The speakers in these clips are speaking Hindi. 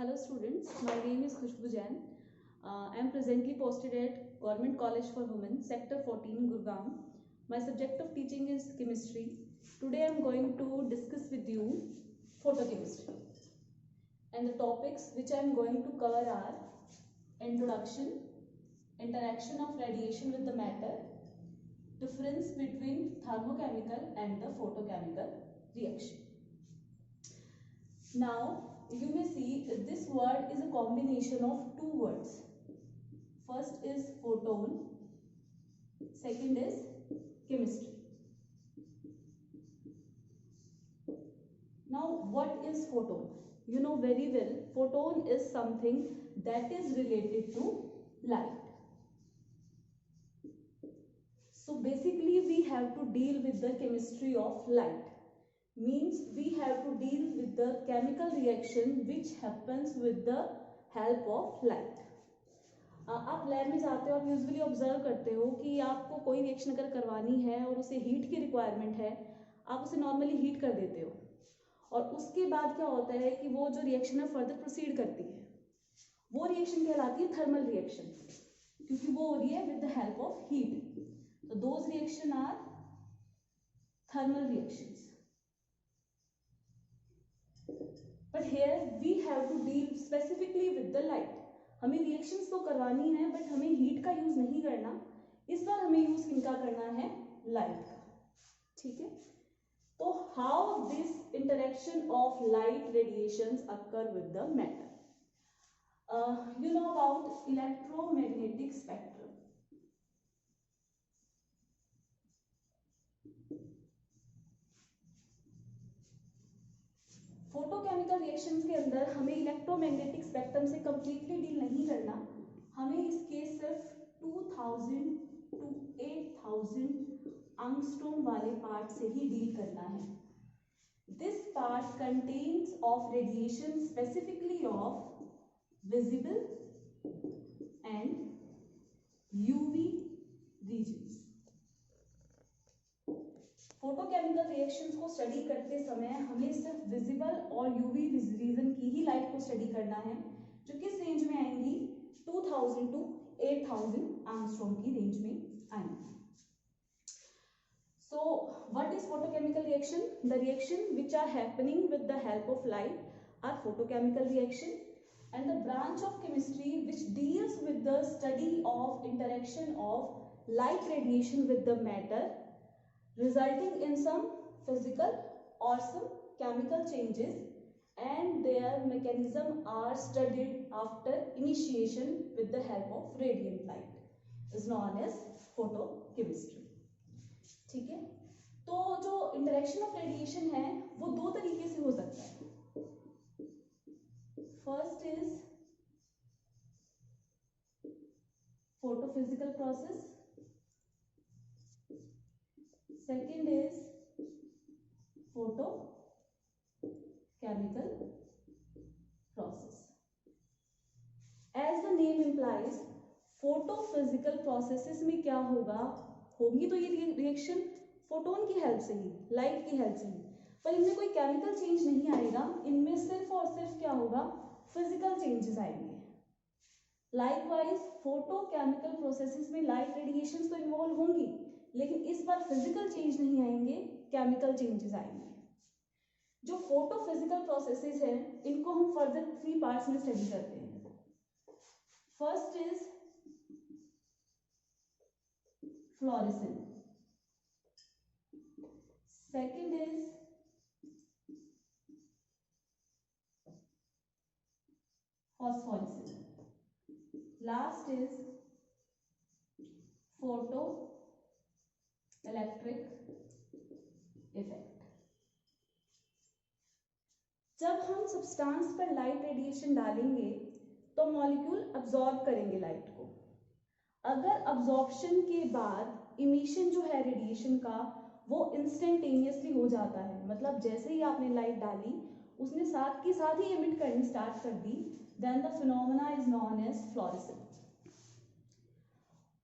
Hello students, my name is Khushbu Jain. I am presently posted at Government College for Women, Sector 14, Gurgaon. My subject of teaching is chemistry. Today I am going to discuss with you photochemistry. And the topics which I am going to cover are introduction, interaction of radiation with the matter, difference between thermochemical and the photochemical reaction. Now, you may see this word is a combination of two words. First is photon, second is chemistry. Now, what is photon? You know very well, photon is something that is related to light. So basically we have to deal with the chemistry of light. Means we have to deal with the chemical reaction which happens with the help of light. आप लैब में जाते हो, आप यूजुअली ऑब्जर्व करते हो कि आपको कोई रिएक्शन अगर करवानी है और उसे हीट की रिक्वायरमेंट है, आप उसे नॉर्मली हीट कर देते हो और उसके बाद क्या होता है कि वो जो रिएक्शन है फर्दर प्रोसीड करती है, वो रिएक्शन कहलाती है थर्मल रिएक्शन, क्योंकि वो हो रही है with the help of heat. तो those reaction are thermal reactions. But here we have to deal specifically with the light. हमें रिएक्शंस तो करवानी है बट हमें हीट का यूज नहीं करना. इस बार हमें यूज किनका करना है? लाइट का. ठीक है. तो how this interaction of light radiations occur with the matter. You know about electromagnetic spectrum. Photochemical reactions के अंदर हमें इलेक्ट्रोमैग्नेटिक स्पेक्ट्रम से कंप्लीटली डील नहीं करना. हमें इसके सिर्फ 2000 to 8000 एंगस्ट्रॉम वाले पार्ट से ही डील करना है. This part contains of radiation specifically of visible and UV regions. Photochemical reactions को स्टडी करते समय हमें सिर्फ विजिबल और यूवी रीजन की ही लाइट को स्टडी करना है, जो किस रेंज में आएंगी? 2000 to 8000 एंगस्ट्रॉम की रेंज में आएंगी. So what is photochemical reaction? The reaction which are happening with the help of light are photochemical reaction, and the branch of chemistry which deals with the study of interaction of light radiation with the matter resulting in some physical or some chemical changes, and their mechanism are studied after initiation with the help of radiant light is known as photochemistry. ठीक है. तो जो इंटरेक्शन ऑफ रेडिएशन है वो दो तरीके से हो सकता है. First is photophysical process, second is photochemical process. As the name implies, photophysical processes में क्या होगा? होगी तो ये रिएक्शन फोटोन की हेल्प से ही, लाइट की हेल्प से ही, पर इनमें कोई केमिकल चेंज नहीं आएगा. इनमें सिर्फ और सिर्फ क्या होगा? फिजिकल चेंजेस आएंगे. लाइकवाइज फोटोकेमिकल प्रोसेसेस में लाइट रेडिएशंस तो इन्वॉल्व होंगी, लेकिन इस बार फिजिकल चेंज नहीं आएंगे, केमिकल चेंजेस आएंगे. जो फोटोफिजिकल प्रोसेसेस हैं इनको हम फर्दर 3 पार्ट्स में स्टडी करते हैं. First is fluorescence, second is phosphorescence, last is photoelectric effect. जब हम सब्सटेंस पर लाइट रेडिएशन डालेंगे तो मॉलिक्यूल अब्सॉर्ब करेंगे लाइट को. अगर अब्सॉर्प्शन के बाद इमिशन जो है रेडिएशन का वो इंस्टेंटेनियसली हो जाता है, मतलब जैसे ही आपने लाइट डाली उसने साथ के साथ ही एमिट करनी स्टार्ट कर दी, then the phenomena is known as fluorescence.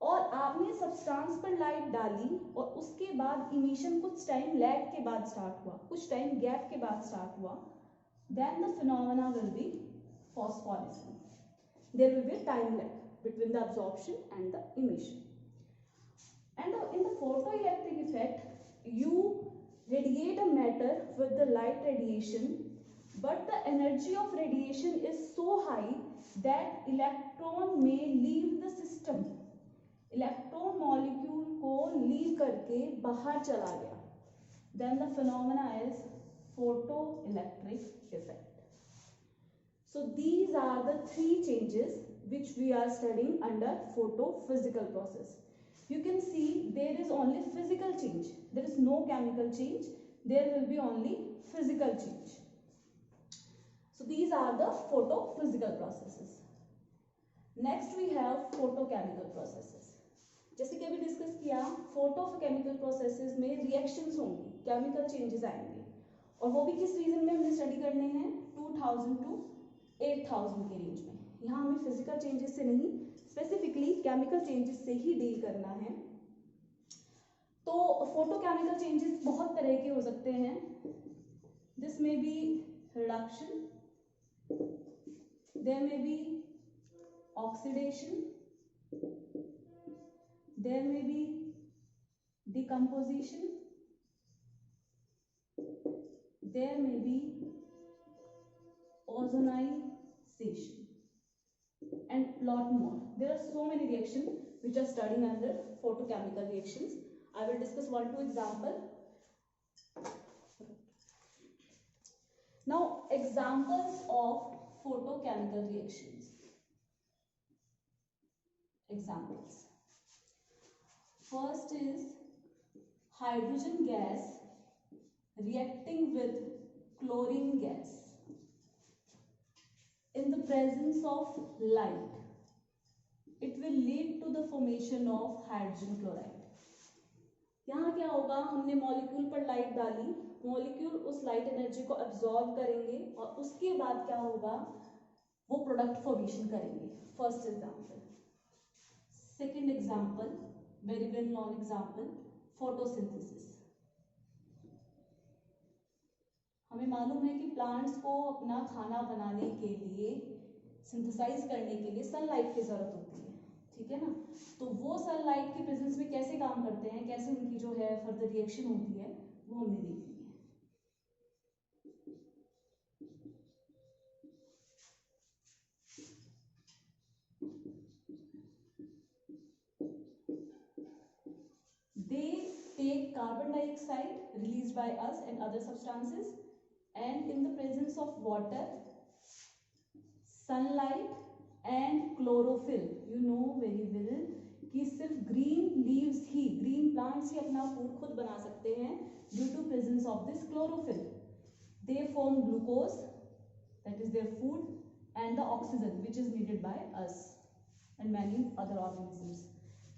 और आपने सब्सटेंस पर लाइट डाली और उसके बाद इमिशन कुछ टाइम लैग के बाद स्टार्ट हुआ, कुछ टाइम गैप के बाद स्टार्ट हुआ, then the phenomena will be phosphorescence. There will be a time lag between the absorption and the emission. And in the photoelectric effect, you radiate a matter with the light radiation, but the energy of radiation is so high that electron may leave the system. Electron molecule को लीव करके बाहर चला गया. Then the phenomena is photoelectric effect. So these are the three changes which we are studying under photophysical process. You can see there is only physical change. There is no chemical change. There will be only physical change. So these are the photophysical processes. Next we have photochemical processes. जैसे कि अभी डिस्कस किया, फोटोकेमिकल प्रोसेसेस में रिएक्शंस होंगी, केमिकल चेंजेस आएंगे, और वो भी किस रीजन में हमने स्टडी करने हैं, 2000 टू 8000 के रेंज में. यहाँ हमें फिजिकल चेंजेस से नहीं, स्पेसिफिकली केमिकल चेंजेस से ही डील करना है. तो फोटोकेमिकल चेंजेस बहुत तरह के हो सकते हैं. This may be reduction, there may be oxidation, there may be decomposition, there may be ozonization, and lot more. There are so many reactions which are studying under photochemical reactions. I will discuss 1-2 example. Now examples of photochemical reactions. Examples. First is hydrogen gas reacting with chlorine gas in the presence of light. It will lead to the formation of hydrogen chloride. यहाँ क्या होगा, हमने मॉलिक्यूल पर लाइट डाली, मॉलिक्यूल उस लाइट एनर्जी को एब्जॉर्ब करेंगे और उसके बाद क्या होगा, वो प्रोडक्ट फॉर्मेशन करेंगे. First example. Second example, very well known example, photosynthesis. हमें मालूम है कि प्लांट्स को अपना खाना बनाने के लिए, सिंथेसाइज करने के लिए सनलाइट की जरूरत होती है, ठीक है ना. तो वो सनलाइट के प्रेजेंस में कैसे काम करते हैं, कैसे उनकी जो है फर्दर रिएक्शन होती है, वो हमने देखी है. They take carbon dioxide released by us and other substances, and in the presence of water, sunlight and chlorophyll, you know very well कि सिर्फ green leaves ही, green plants ही अपना फूड खुद बना सकते हैं due to presence of this chlorophyll. They form glucose, that is their food, and the oxygen which is needed by us and many other organisms.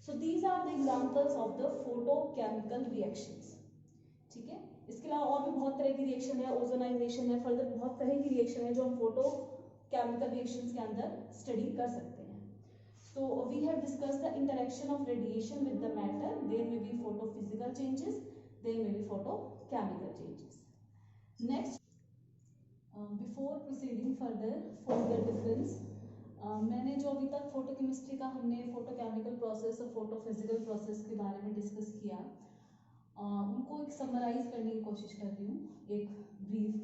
So these are the examples of the photochemical reactions. ठीक है. इसके अलावा और भी बहुत तरह की रिएक्शन है, ओजोनाइजेशन है, फर्दर बहुत तरह की रिएक्शन है जो हम फोटोकेमिकल रिएक्शंस के अंदर स्टडी कर सकते हैं. So we have discussed the interaction of radiation with the matter. There may be photophysical changes, there may be photochemical changes. Next, before proceeding further for the difference, मैंने जो अभी तक फोटोकेमिस्ट्री का हमने फोटोकेमिकल प्रोसेस और फोटोफिजिकल प्रोसेस के बारे में डिस्कस किया, उनको एक समराइज करने की कोशिश कर रही हूँ एक ब्रीफ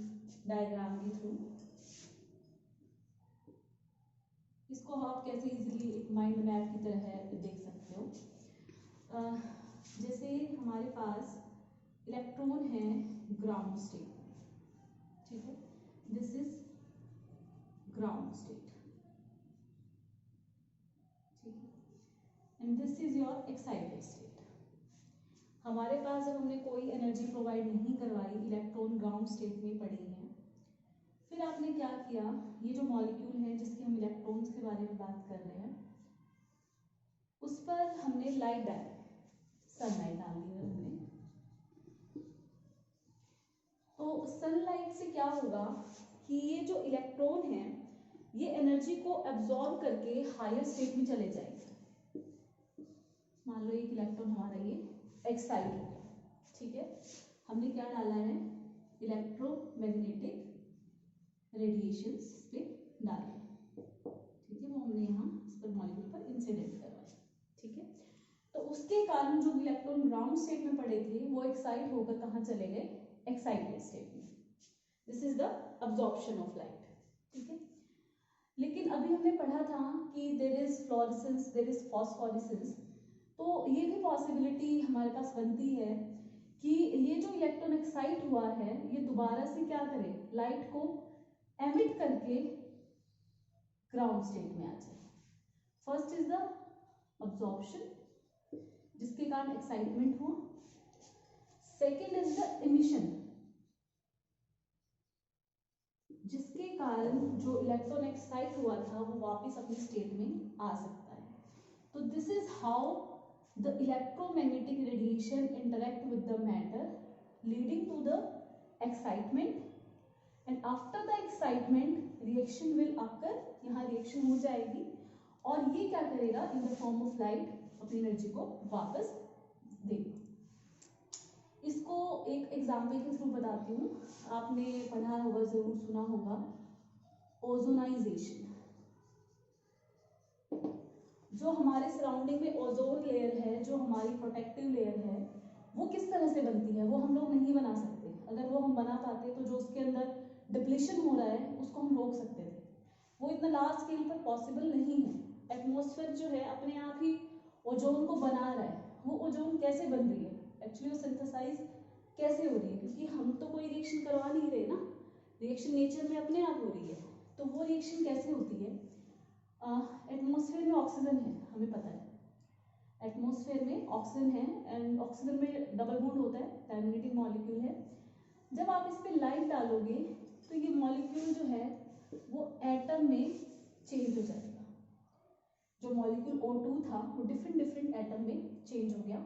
डायग्राम के थ्रू. इसको आप कैसे इजीली एक माइंड मैप की तरह देख सकते हो. जैसे हमारे पास इलेक्ट्रॉन है ग्राउंड स्टेट, ठीक है, this is ground state, and this is your excited state. हमारे पास जब हमने कोई एनर्जी प्रोवाइड नहीं करवाई, इलेक्ट्रॉन ग्राउंड स्टेट में पड़ी है, फिर आपने क्या किया, ये जो मॉलिक्यूल है जिसके हम इलेक्ट्रॉन्स के बारे में बात कर रहे हैं, उस पर हमने लाइट डाली, सनलाइट डाल दी है हमने. तो सनलाइट से क्या होगा कि ये जो इलेक्ट्रॉन है ये एनर्जी को एब्जॉर्ब करके हायर स्टेट में चले जाएंगे. मान लो एक इलेक्ट्रॉन हमारा ये एक्साइट हो गया, ठीक है, हमने क्या डाला है, इलेक्ट्रोमैग्नेटिक रेडिएशंस पे डाले. जिसके कारण जो इलेक्ट्रॉन ग्राउंड स्टेट में पड़े थे वो एक्साइट होकर कहाँ चले गए, एक्साइटेड स्टेट में। This is the absorption of light, ठीक है। लेकिन अभी हमने पढ़ा था कि there is fluorescence, there is phosphorescence, तो ये भी पॉसिबिलिटी हमारे पास बनती है कि ये जो इलेक्ट्रॉन एक्साइट हुआ है ये दोबारा से क्या करे, लाइट को एमिट करके ग्राउंड स्टेट में आ जाए। फर्स्ट इज द अब्जॉर्प्शन जिसके कारण एक्साइटमेंट हुआ, सेकेंड इज द इमिशन जिसके कारण जो इलेक्ट्रॉन एक्साइट हुआ था वो वापस अपनी स्टेट में आ सकता है। तो this is how the electromagnetic radiation interact with the matter leading to the excitement, and after the excitement reaction will occur, यहाँ रिएक्शन हो जाएगी और ये क्या करेगा, in the form of light अपनी एनर्जी को वापस देगा। इसको एक एग्जाम्पल के थ्रू बताती हूँ, आपने पढ़ा होगा, जरूर सुना होगा, ओजोनाइजेशन। जो हमारे सराउंडिंग में ओजोन लेयर है, जो हमारी प्रोटेक्टिव लेयर है, वो किस तरह से बनती है वो हम लोग नहीं बना सकते। अगर वो हम बना पाते तो जो उसके अंदर डिप्लीशन हो रहा है उसको हम रोक सकते थे, वो इतना लार्ज स्केल पर पॉसिबल नहीं है। एटमॉस्फेयर जो है अपने आप ही ओजोन को बना रहा है, वो ओजोन कैसे बन रही है, एक्चुअली वो सिंथेसाइज कैसे हो रही है, क्योंकि हम तो कोई रिएक्शन करवा नहीं रहे ना, रिएक्शन नेचर में अपने आप हो रही है। तो वो रिएक्शन कैसे होती है, एटमॉस्फेयर में ऑक्सीजन है, हमें पता है एटमॉस्फेयर में ऑक्सीजन है, एंड ऑक्सीजन में डबल बॉन्ड होता है, टर्मिनेटिंग मॉलिक्यूल है। जब आप इस पे लाइट डालोगे तो ये मॉलिक्यूल जो है वो एटम में चेंज हो जाएगा। जो मॉलिक्यूल O2 था वो डिफरेंट डिफरेंट एटम में चेंज हो गया,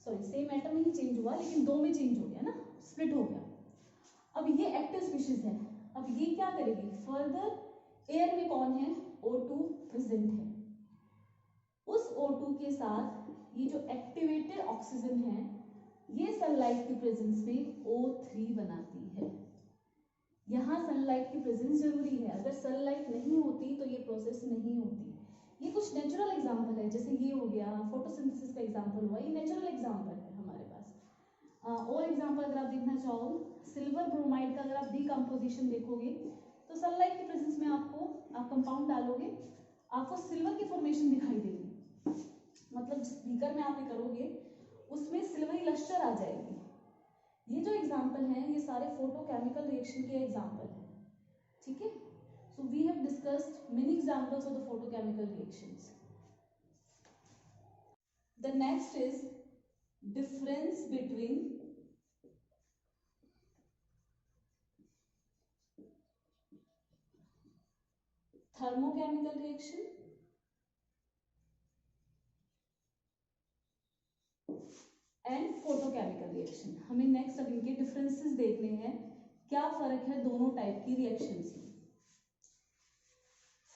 सॉरी सेम एटम में ही चेंज हुआ लेकिन दो में चेंज हो गया ना, स्प्लिट हो गया। अब ये एक्टिव स्पीशीज है, अब ये क्या करेगी, फर्दर एयर में कौन है, O2 प्रेजेंट है, उस O2 के साथ ये जो एक्टिवेटेड ऑक्सीजन है ये सनलाइट की प्रेजेंस में O3 बनाती है। यहाँ सनलाइट की प्रेजेंस जरूरी है, अगर सनलाइट नहीं होती तो ये प्रोसेस नहीं होती। ये कुछ नेचुरल एग्जांपल है, जैसे ये हो गया फोटोसिंथेसिस का एग्जांपल हुआ, ये नेचुरल एग्जांपल है हमारे पास। और एग्जांपल अगर आप देखना चाहो, सिल्वर ब्रोमाइड का अगर आप डीकम्पोजिशन देखोगे तो सनलाइट की प्रेजेंस में आपको, आप कंपाउंड डालोगे आपको सिल्वर की फॉर्मेशन दिखाई देगी, मतलब जिस बीकर में आप ये करोगे उसमें सिल्वरी लश्चर आ जाएगी। ये जो एग्जांपल हैं ये सारे फोटोकेमिकल रिएक्शन के एग्जांपल हैं, ठीक है। So we have discussed many examples of the photochemical reactions. The next is difference between thermochemical reaction and photochemical reaction. हमें नेक्स्ट अब इनके डिफरेंसेस देखने हैं, क्या फर्क है दोनों टाइप की रिएक्शंस में।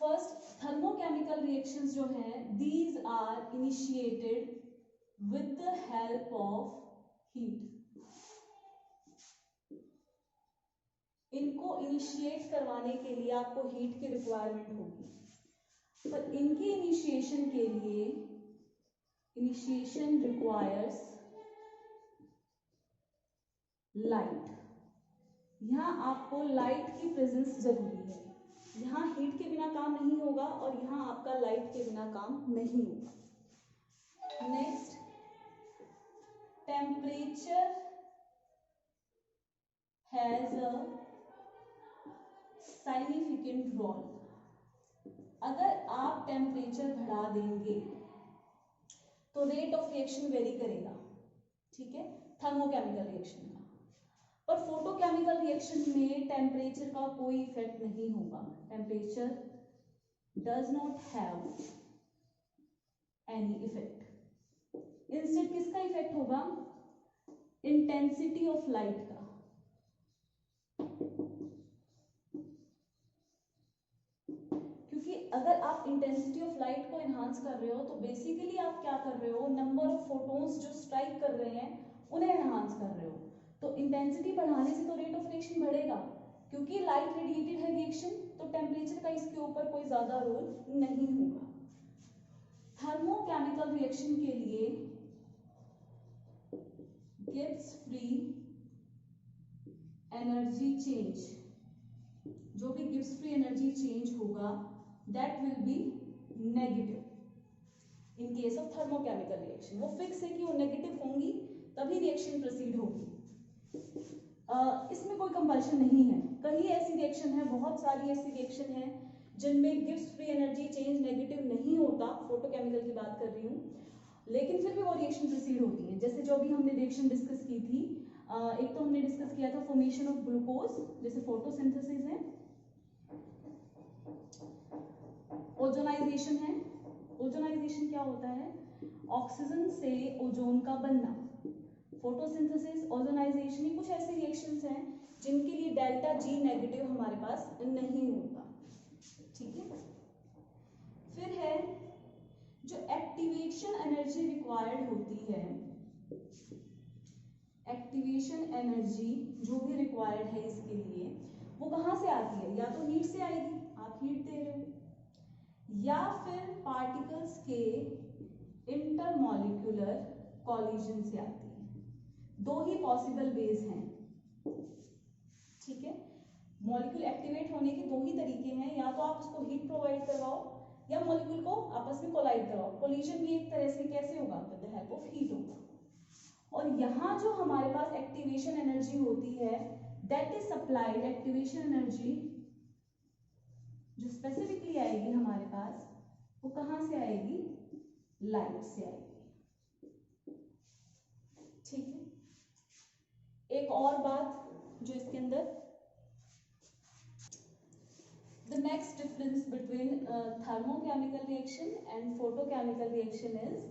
फर्स्ट, थर्मोकेमिकल रिएक्शंस जो हैं, these are initiated with the help of heat. इनको इनिशिएट करवाने के लिए आपको हीट की रिक्वायरमेंट होगी, पर इनकी इनिशिएशन के लिए इनिशिएशन रिक्वायर्स लाइट। यहाँ आपको लाइट की प्रेजेंस जरूरी है, यहाँ हीट के बिना काम नहीं होगा और यहाँ आपका लाइट के बिना काम नहीं होगा। Next, temperature has a significant role. अगर आप टेम्परेचर बढ़ा देंगे तो रेट ऑफ रिएक्शन वेरी करेगा, ठीक है, थर्मोकेमिकल रिएक्शन का। पर फोटोकेमिकल रिएक्शन में टेम्परेचर का कोई इफेक्ट नहीं होगा, temperature does not have any effect. Instead किसका इफेक्ट होगा, इंटेंसिटी ऑफ लाइट का। क्योंकि अगर आप इंटेंसिटी ऑफ लाइट को एनहांस कर रहे हो तो बेसिकली आप क्या कर रहे हो, नंबर ऑफ फोटोन्स जो स्ट्राइक कर रहे हैं उन्हें एनहांस कर रहे हो। तो इंटेंसिटी बढ़ाने से तो रेट ऑफ रिएक्शन बढ़ेगा, क्योंकि लाइट रेडिएटेड है रिएक्शन, तो टेम्परेचर का इसके ऊपर कोई ज्यादा रोल नहीं होगा। थर्मोकेमिकल रिएक्शन के लिए गिब्स फ्री एनर्जी चेंज, जो भी गिब्स फ्री एनर्जी चेंज होगा that will be negative in case of thermochemical reaction. वो फिक्स है कि वो नेगेटिव होंगी तभी रिएक्शन प्रोसीड होगी। इसमें कोई कंपल्शन नहीं है। कई ऐसी रिएक्शन है, बहुत सारी ऐसी रिएक्शन है जिनमें Gibbs free energy change negative नहीं होता, फोटोकेमिकल की बात कर रही हूँ, लेकिन फिर भी वो रिएक्शन प्रोसीड होती है। जैसे जो भी हमने रिएक्शन डिस्कस की थी, एक तो हमने डिस्कस किया था फॉर्मेशन ऑफ ग्लूकोज, जैसे फोटोसिंथेसिस है, ओजोनाइजेशन है। ओजोनाइजेशन क्या होता है? ऑक्सीजन से ओजोन का बनना। फोटोसिंथेसिस, ओजोनाइजेशन, ये कुछ ऐसे रिएक्शंस हैं जिनके लिए डेल्टा जी नेगेटिव हमारे पास नहीं होता। ठीक है। फिर है जो एक्टिवेशन एनर्जी रिक्वायर्ड होती है, एक्टिवेशन एनर्जी जो भी रिक्वायर्ड है इसके लिए, वो कहाँ से आती है? या तो हीट से आएगी, आप हीट दे रहे हो, या फिर पार्टिकल्स के इंटरमॉलिक्यूलर कॉलिजन से आती है। दो ही पॉसिबल वेज हैं। ठीक है। मॉलिक्यूल एक्टिवेट होने के दो ही तरीके हैं, या तो आप उसको हीट प्रोवाइड करवाओ या मॉलिक्यूल को आपस में कोलाइड कराओ। कोलिजन भी एक तरह से कैसे होगा? With the help of heat होगा। और यहाँ जो हमारे पास एक्टिवेशन एनर्जी होती है that is supplied, activation energy जो स्पेसिफिकली आएगी हमारे पास, वो कहाँ से आएगी? लाइट से आएगी। ठीक है। एक और बात जो इसके अंदर, the next difference between thermochemical reaction and photochemical reaction is,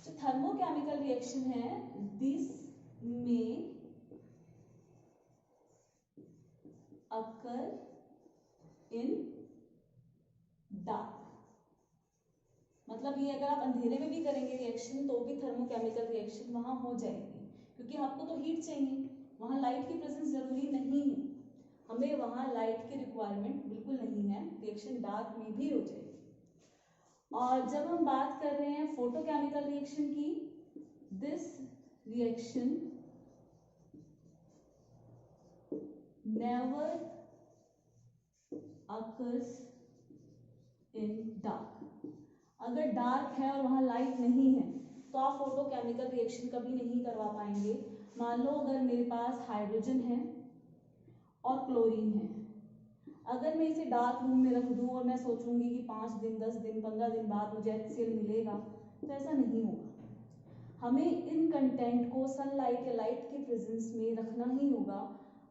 जो thermochemical reaction है this may occur in dark। मतलब ये अगर आप अंधेरे में भी करेंगे रिएक्शन तो भी थर्मोकेमिकल रिएक्शन वहां हो जाएगी, क्योंकि आपको तो हीट चाहिए, वहां लाइट की प्रेजेंस जरूरी नहीं है, हमें वहां लाइट की रिक्वायरमेंट बिल्कुल नहीं है, रिएक्शन डार्क में भी हो जाएगी। और जब हम बात कर रहे हैं फोटोकेमिकल रिएक्शन की, this reaction never occurs in dark. अगर डार्क है और वहां लाइट नहीं है तो आप फोटोकेमिकल रिएक्शन कभी नहीं करवा पाएंगे। मान लो अगर मेरे पास हाइड्रोजन है और क्लोरीन है, अगर मैं इसे डार्क रूम में रख दूं और मैं सोचूंगी कि 5 दिन 10 दिन 15 दिन बाद मुझे HCl मिलेगा, तो ऐसा नहीं होगा। हमें इन कंटेंट को सनलाइट या लाइट के प्रेजेंस में रखना ही होगा,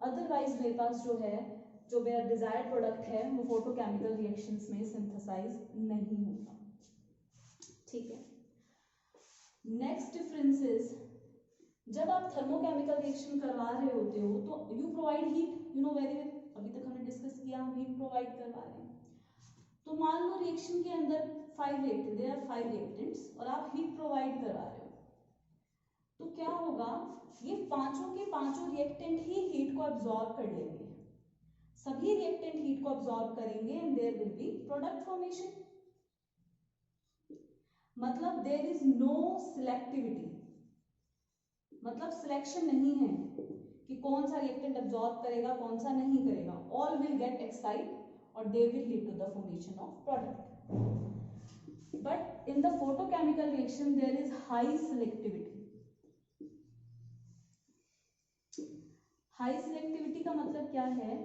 अदरवाइज मेरे पास जो मेरा डिजायर्ड प्रोडक्ट है वो फोटोकेमिकल रिएक्शंस में सिंथेसाइज नहीं होगा। ठीक है। नेक्स्ट डिफरेंस इज, जब आप थर्मोकेमिकल रिएक्शन करवा रहे होते हो तो you provide heat, you know very well, अभी तक हमने डिस्कस किया, हम हीट प्रोवाइड करवा रहे हैं। तो मान लो रिएक्शन के अंदर 5 रिएक्टेंट, देयर आर 5 रिएक्टेंट्स और आप हीट प्रोवाइड करवा रहे हो, तो क्या होगा? ये पांचों के पांचों रिएक्टेंट ही हीट को अब्सॉर्ब कर लेंगे, सभी रिएक्टेंट हीट को अब्सॉर्ब करेंगे and there will be product formation. मतलब देयर इज नो सिलेक्टिविटी, मतलब सिलेक्शन नहीं है कि कौन सा रिएक्टेंट अब्सॉर्ब करेगा कौन सा नहीं करेगा, ऑल विल गेट एक्साइट और they will lead to the formation of product. But in the photochemical reaction there is high selectivity. High selectivity का मतलब क्या है?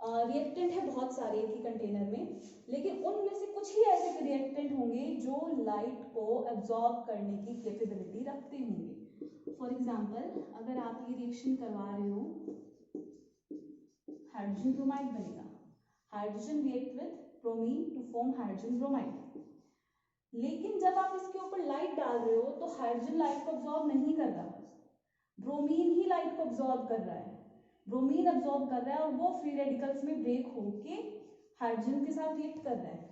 रिएक्टेंट है बहुत सारे एक ही कंटेनर में, लेकिन उनमें से कुछ ही ऐसे रिएक्टेंट होंगे जो लाइट को एब्जॉर्ब करने की कैपेबिलिटी रखते होंगे। फॉर एग्जांपल, अगर आप ये रिएक्शन करवा रहे हो, हाइड्रोजन ब्रोमाइड बनेगा, hydrogen react with bromine to form hydrogen bromide. लेकिन जब आप इसके ऊपर लाइट डाल रहे हो तो हाइड्रोजन लाइट को एब्जॉर्ब नहीं कर रहा, ब्रोमीन ही लाइट को एब्जॉर्ब कर रहा है, ब्रोमीन अब्सॉर्ब कर रहा है और वो फ्री रेडिकल्स में ब्रेक होके हाइड्रोजन के साथ रिएक्ट कर रहा है।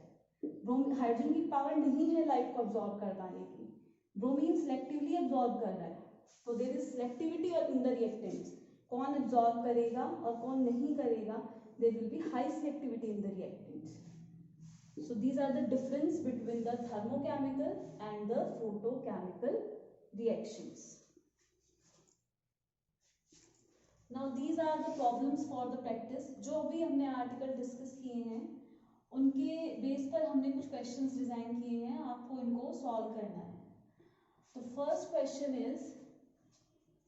हाइड्रोजन की पावर नहीं है लाइट को अब्सॉर्ब कर पाने की, ब्रोमीन सिलेक्टिवली अब्सॉर्ब कर रहा है, तो there is selectivity in the reactants, कौन अब्सॉर्ब करेगा और कौन नहीं करेगा, there will be high selectivity in the reactants. So these are the difference between the thermochemical and the photochemical reactions. Now these are the problems for the practice. जो भी हमने आर्टिकल डिस्कस किए हैं उनके बेस पर हमने कुछ क्वेश्चंस डिजाइन किए हैं, आपको इनको सॉल्व करना है। तो first question is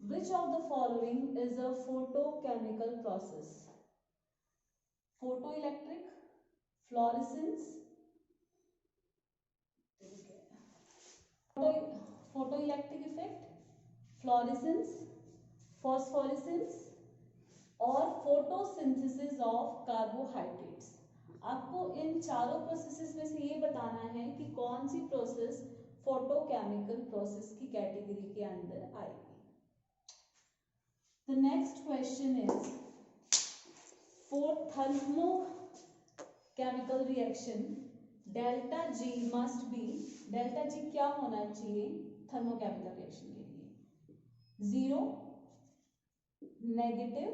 which of the following is a photochemical process? Photoelectric, fluorescence, photoelectric effect, fluorescence, phosphorescence और photosynthesis of carbohydrates। आपको इन चारों प्रोसेसेस में से ये बताना है कि कौन सी प्रोसेस फोटोकेमिकल प्रोसेस की कैटेगरी के अंदर आएगी। The next question is for thermochemical reaction delta G must be, delta G क्या होना चाहिए थर्मोकेमिकल रिएक्शन के लिए? 0, नेगेटिव,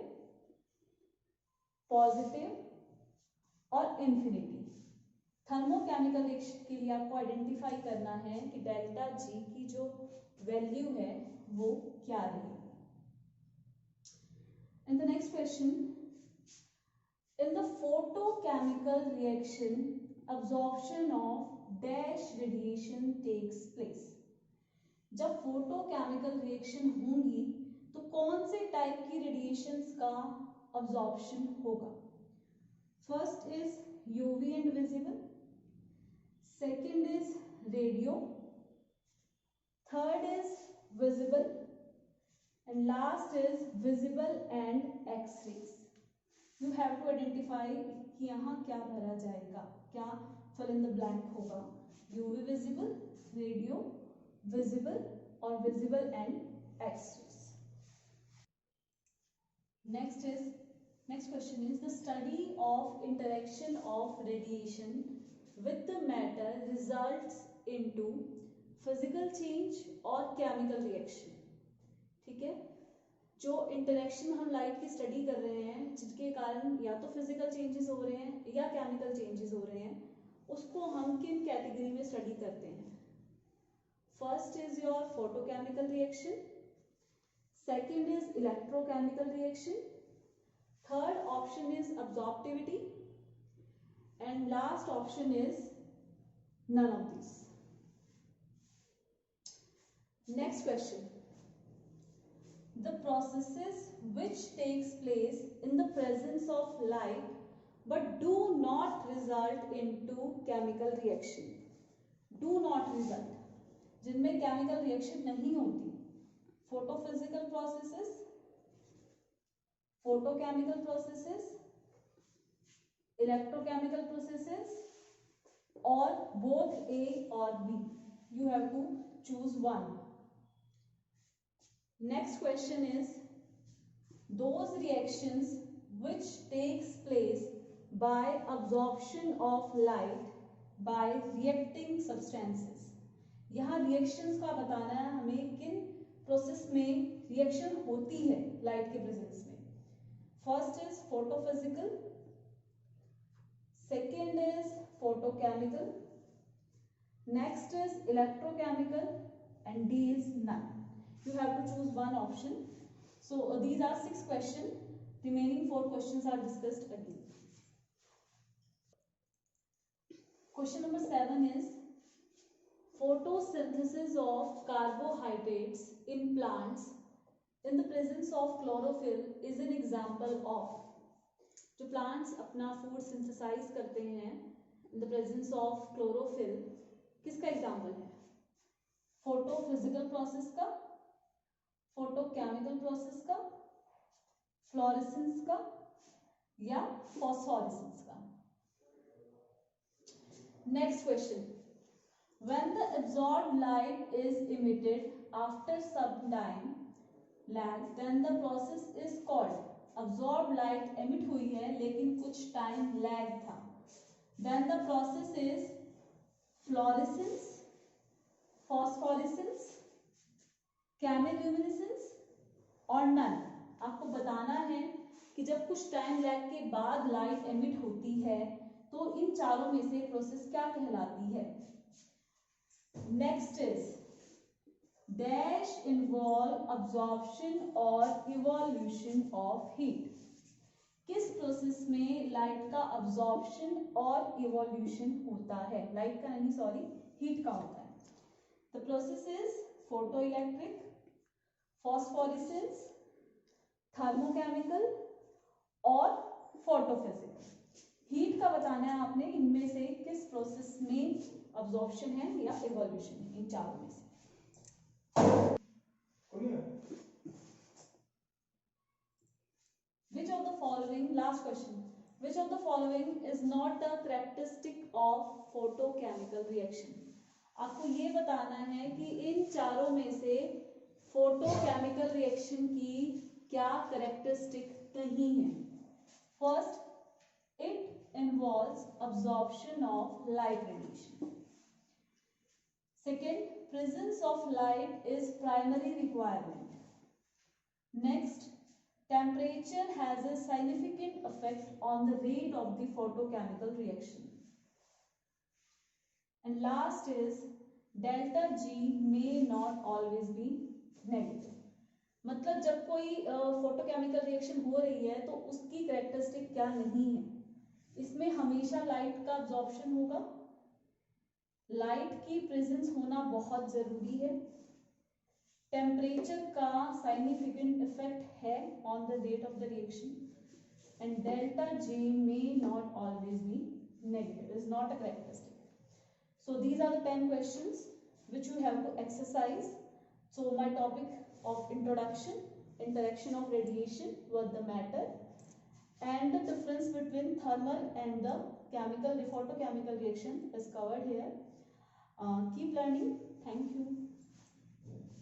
पॉजिटिव और इंफिनिटी। थर्मोकेमिकल रिएक्शन के लिए आपको आइडेंटिफाई करना है कि डेल्टा जी की जो वैल्यू है वो क्या रहेगी। And the next question, in the photochemical reaction absorption of dash radiation takes place। जब फोटोकेमिकल रिएक्शन होंगी तो कौन से टाइप की रेडिएशंस का absorption होगा? First is UV and visible, second is radio, third is visible and last is visible and x-rays। you have to identify कि यहाँ क्या भरा जाएगा, क्या fill in the blank होगा। UV visible, radio, visible और visible and x-rays। next question is the study of interaction of radiation with the matter results into physical change or chemical reaction। ठीक है, जो इंटरेक्शन हम लाइट की स्टडी कर रहे हैं जिसके कारण या तो फिजिकल चेंजेस हो रहे हैं या केमिकल चेंजेस हो रहे हैं, उसको हम किन कैटेगरी में स्टडी करते हैं? First is your photochemical reaction, second is electrochemical reaction, third option is absorptivity and last option is none of this. Next question, the processes which takes place in the presence of light but do not result into chemical reaction। do not result, जिनमें chemical reaction नहीं होती, photophysical processes, photochemical processes, electrochemical processes or both A or B। you have to choose one। Next question is those reactions which takes place by absorption of light by reacting substances। यहाँ reactions का बताना है हमें किन प्रोसेस में रिएक्शन होती है लाइट के प्रेजेंस में। First is photophysical, second is photochemical, next is electrochemical and D is none. You have to choose one option। So these are 6 questions. Remaining 4 questions are discussed again। Question number 7 is photosynthesis of carbohydrates in plants in the presence of chlorophyll is an example of। जो plants अपना food synthesize करते हैं in the presence of chlorophyll, किसका example है? photophysical process का, फोटोकेमिकल प्रोसेस का, फ्लोरेसेंस का या फॉस्फोरेसेंस का। Next question, when the absorbed light is emitted after some time lag then the process is called. Absorbed light emit हुई है लेकिन कुछ टाइम लैग था, then the process is fluorescence, phosphorescence, chemiluminescence और नन। आपको बताना है कि जब कुछ टाइम लैग के बाद लाइट एमिट होती है तो इन चारों में से प्रोसेस क्या कहलाती है। Next is dash involve absorption और इवोल्यूशन ऑफ हीट। किस प्रोसेस में लाइट का अब्जॉर्प्शन और इवोल्यूशन होता है? लाइट का नहीं, सॉरी, हीट का होता है। The process is photo electric, phosphorescence, thermochemical और फोटोफिजिकल। हीट का बताना है आपने, इनमें से किस प्रोसेस में अब्जॉर्प्शन है या इवोल्यूशन है, इन चारों में से। Which of the following, last question, which of the following is not a characteristic of photochemical reaction? आपको ये बताना है कि इन चारों में से फोटोकेमिकल रिएक्शन की क्या कैरेक्टरिस्टिक नहीं है। First, it involves absorption of light radiation. Second, presence of light is primary requirement. Next, temperature has a significant effect on the rate of the photochemical reaction. And last is delta G may not always be negative. मतलब जब कोई फोटोकेमिकल रिएक्शन हो रही है तो उसकी कैरेक्टरिस्टिक क्या नहीं है, इसमें हमेशा लाइट का अब्जॉर्प्शन होगा, लाइट की प्रेजेंस होना बहुत जरूरी है, टेम्परेचर का साइनिफिकेंट इफेक्ट है on the rate of the reaction, and delta G may not always be negative, is not a characteristic. So these are the 10 questions which you have to exercise. So my topic of introduction, interaction of radiation with the matter, and the difference between thermal and the chemical, photochemical reaction is covered here. Keep learning. Thank you.